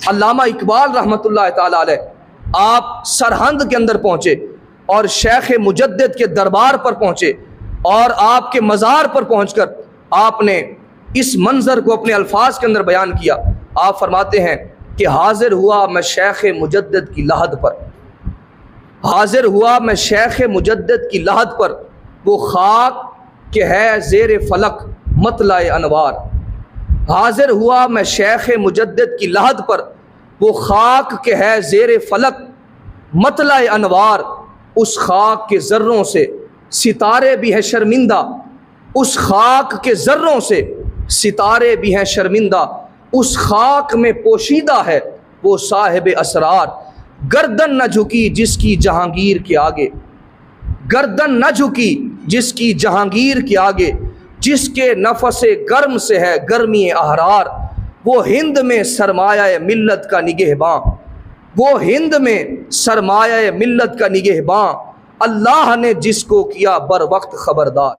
अल्लामा इकबाल रहमतुल्लाह ताला अलैह आप सरहंद के अंदर पहुँचे और शेख मुजद्दिद के दरबार पर पहुँचे और आपके मज़ार पर पहुँचकर आपने इस मंज़र को अपने अल्फाज के अंदर बयान किया। आप फरमाते हैं कि हाजिर हुआ मैं शेख मुजद्दिद की लहद पर, हाजिर हुआ मैं शेख मुजद्दिद की लहद पर, वो खाक के है ज़ेर फलक मतलाए अनवार। हाजिर हुआ मैं शेख मुजद्दिद की लहद पर, वो खाक के है ज़ेर फलक मतलाए अनवार। उस खाक के ज़र्रों से सितारे भी हैं शर्मिंदा, उस खाक के ज़र्रों से सितारे भी हैं शर्मिंदा। उस खाक में पोशीदा है वो साहिब असरार। गर्दन न झुकी जिसकी जहांगीर के आगे, गर्दन न झुकी जिसकी जहांगीर के आगे, जिसके नफसे गर्म से है गर्मी अहरार। वो हिंद में सरमाया मिल्लत का निगहबां, वो हिंद में सरमाया मिल्लत का निगहबां। अल्लाह ने जिसको किया बर वक्त खबरदार।